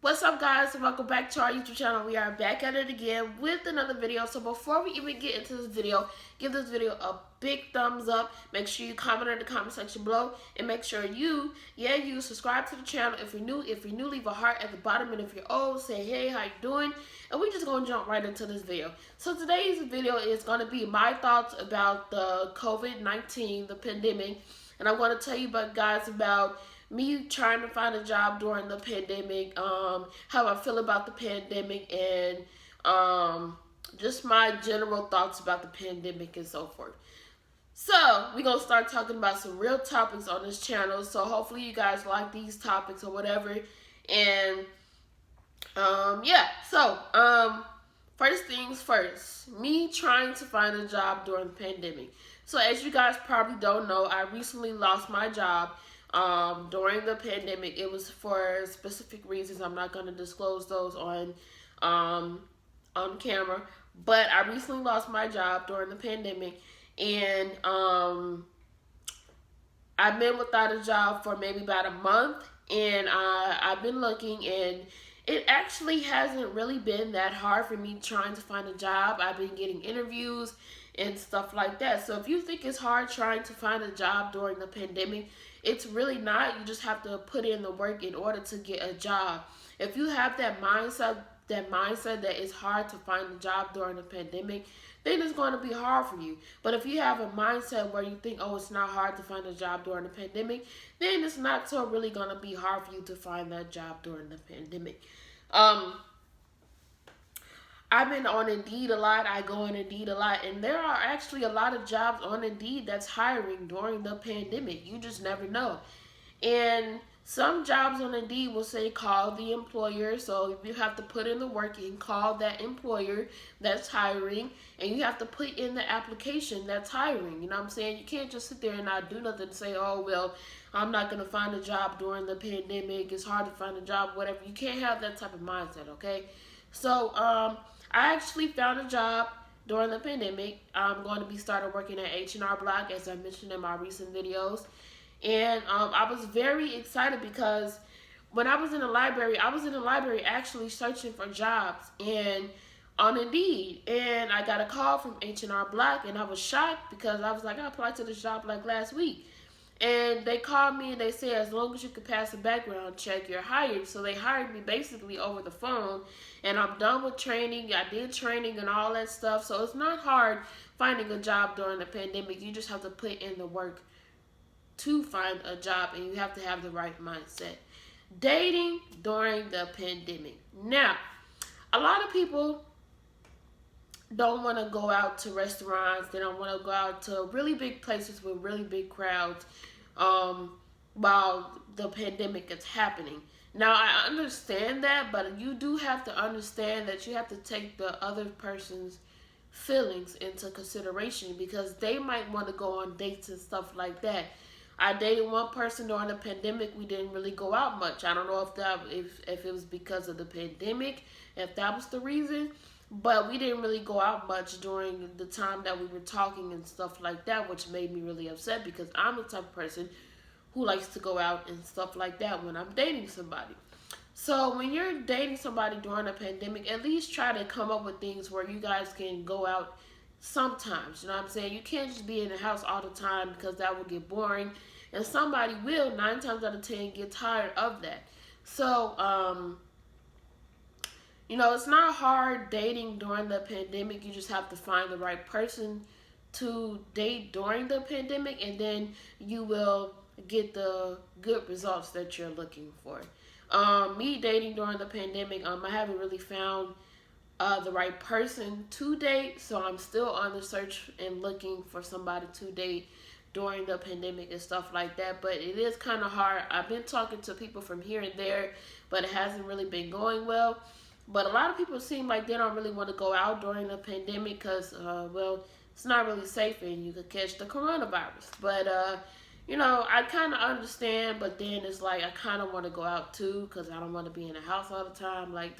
What's up, guys, and welcome back to our YouTube channel. We are back at it again with another video. So before we even get into this video, give this video a big thumbs up. Make sure you comment in the comment section below, and make sure you subscribe to the channel. If you're new, leave a heart at the bottom, and if you're old, say hey, how you doing? And we're just gonna jump right into this video. So today's video is gonna be my thoughts about the COVID-19, the pandemic, and I'm gonna tell you guys about me trying to find a job during the pandemic, how I feel about the pandemic, and just my general thoughts about the pandemic and so forth. So we're going to start talking about some real topics on this channel. So hopefully you guys like these topics or whatever. And first things first, me trying to find a job during the pandemic. So as you guys probably don't know, I recently lost my job during the pandemic. It was for specific reasons. I'm not going to disclose those on camera, but I recently lost my job during the pandemic, and I've been without a job for maybe about a month, and I've been looking, and it actually hasn't really been that hard for me trying to find a job. I've been getting interviews and stuff like that. So if you think it's hard trying to find a job during the pandemic, it's really not. You just have to put in the work in order to get a job. If you have that mindset that it's hard to find a job during the pandemic, then it's going to be hard for you. But if you have a mindset where you think, oh, it's not hard to find a job during the pandemic, then it's not so really going to be hard for you to find that job during the pandemic. I've been on Indeed a lot. I go on Indeed a lot. And there are actually a lot of jobs on Indeed that's hiring during the pandemic. You just never know. And some jobs on Indeed will say call the employer. So you have to put in the work and call that employer that's hiring. And you have to put in the application that's hiring. You know what I'm saying? You can't just sit there and not do nothing and say, oh, well, I'm not going to find a job during the pandemic. It's hard to find a job, whatever. You can't have that type of mindset, okay? So, I actually found a job during the pandemic. I'm going to be started working at H&R Block, as I mentioned in my recent videos. And I was very excited because when I was in the library, actually searching for jobs and on Indeed. And I got a call from H&R Block, and I was shocked because I was like, I applied to this job like last week. And they called me and they said, as long as you could pass a background check, you're hired. So they hired me basically over the phone. And I'm done with training. I did training and all that stuff. So it's not hard finding a job during the pandemic. You just have to put in the work to find a job, and you have to have the right mindset. Dating during the pandemic. Now, a lot of people don't want to go out to restaurants. They don't want to go out to really big places with really big crowds while the pandemic is happening. Now, I understand that, but you do have to understand that you have to take the other person's feelings into consideration, because they might want to go on dates and stuff like that. I dated one person during the pandemic. We didn't really go out much. I don't know if it was because of the pandemic, if that was the reason. But we didn't really go out much during the time that we were talking and stuff like that, which made me really upset because I'm the type of person who likes to go out and stuff like that when I'm dating somebody. So when you're dating somebody during a pandemic, at least try to come up with things where you guys can go out sometimes. You know what I'm saying? You can't just be in the house all the time, because that will get boring. And somebody will, 9 times out of 10, get tired of that. So, it's not hard dating during the pandemic. You just have to find the right person to date during the pandemic, and then you will get the good results that you're looking for. Me dating during the pandemic, I haven't really found the right person to date, so I'm still on the search and looking for somebody to date during the pandemic and stuff like that. But it is kind of hard. I've been talking to people from here and there, but it hasn't really been going well. But a lot of people seem like they don't really want to go out during the pandemic because, it's not really safe and you could catch the coronavirus. But, I kind of understand, but then it's like I kind of want to go out too, because I don't want to be in the house all the time. Like,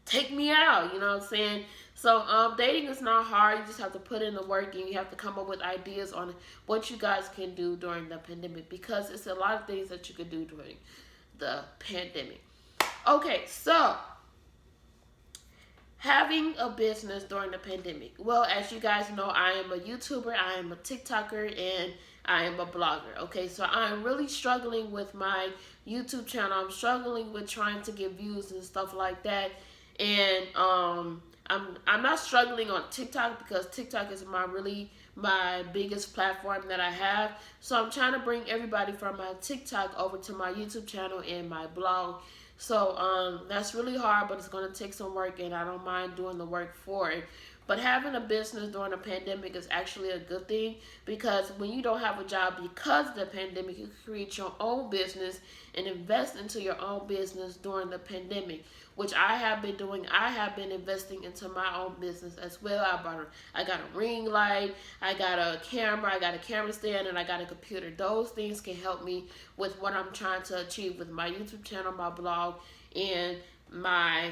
take me out, you know what I'm saying? So, dating is not hard. You just have to put in the work, and you have to come up with ideas on what you guys can do during the pandemic, because it's a lot of things that you could do during the pandemic. Okay, so having a business during the pandemic. Well, as you guys know, I am a YouTuber, I am a TikToker, and I am a blogger. Okay, so I'm really struggling with my YouTube channel. I'm struggling with trying to get views and stuff like that. And I'm not struggling on TikTok because TikTok is my biggest platform that I have. So I'm trying to bring everybody from my TikTok over to my YouTube channel and my blog. So that's really hard, but it's going to take some work, and I don't mind doing the work for it. But having a business during a pandemic is actually a good thing, because when you don't have a job because of the pandemic, you create your own business and invest into your own business during the pandemic, which I have been doing. I have been investing into my own business as well. I got a ring light, I got a camera, I got a camera stand, and I got a computer. Those things can help me with what I'm trying to achieve with my YouTube channel, my blog, and my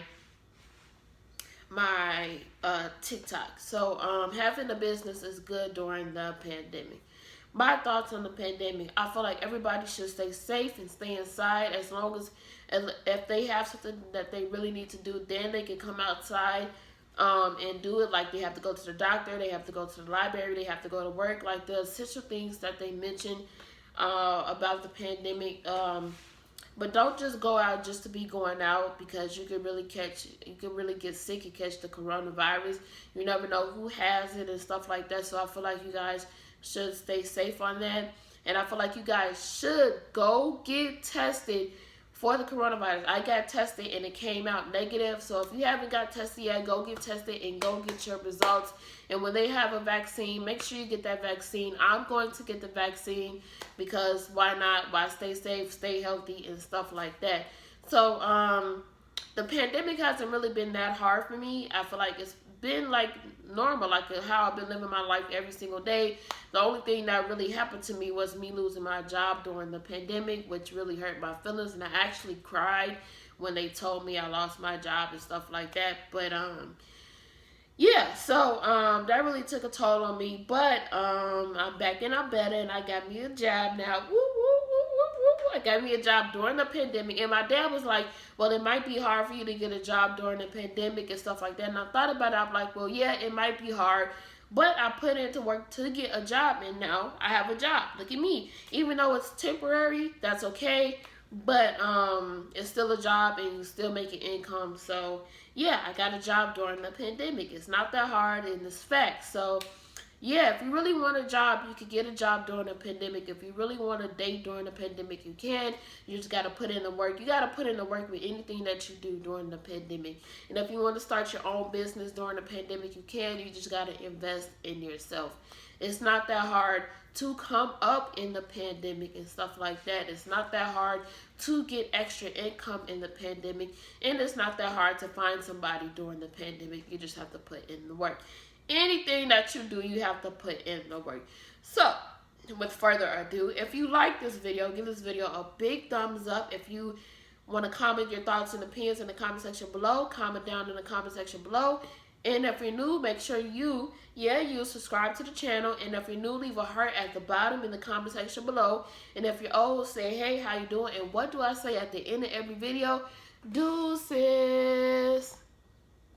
TikTok. So having a business is good during the pandemic. My thoughts on the pandemic: I feel like everybody should stay safe and stay inside, as long as if they have something that they really need to do, then they can come outside and do it. Like, they have to go to the doctor, they have to go to the library, they have to go to work, like the essential things that they mentioned about the pandemic. But don't just go out just to be going out, because you can really get sick and catch the coronavirus. You never know who has it and stuff like that. So I feel like you guys should stay safe on that. And I feel like you guys should go get tested for the coronavirus. I got tested and it came out negative. So if you haven't got tested yet, go get tested and go get your results. And when they have a vaccine, make sure you get that vaccine. I'm going to get the vaccine, because why not? Why stay safe, stay healthy, and stuff like that. So the pandemic hasn't really been that hard for me. I feel like it's been like normal, like how I've been living my life every single day. The only thing that really happened to me was me losing my job during the pandemic, which really hurt my feelings, and I actually cried when they told me I lost my job and stuff like that. But yeah, so that really took a toll on me. But I'm back and I'm better, and I got me a job now. Woo, woo, woo, woo, woo. I got me a job during the pandemic, and my dad was like, well, it might be hard for you to get a job during the pandemic and stuff like that. And I thought about it. I'm like, well, yeah, it might be hard, but I put into work to get a job, and now I have a job. Look at me. Even though it's temporary, that's okay. But it's still a job, and you still making income. So yeah, I got a job during the pandemic. It's not that hard, and it's facts. So yeah, if you really want a job, you can get a job during the pandemic. If you really want to date during the pandemic, you can. You just got to put in the work. You got to put in the work with anything that you do during the pandemic. And if you want to start your own business during the pandemic, you can. You just got to invest in yourself. It's not that hard to come up in the pandemic and stuff like that. It's not that hard to get extra income in the pandemic. And it's not that hard to find somebody during the pandemic. You just have to put in the work. Anything that you do, you have to put in the work. So, with further ado, if you like this video, give this video a big thumbs up. If you want to comment your thoughts and opinions in the comment section below, comment down in the comment section below. And if you're new, make sure you subscribe to the channel. And if you're new, leave a heart at the bottom in the comment section below. And if you're old, say, hey, how you doing? And what do I say at the end of every video? Deuces.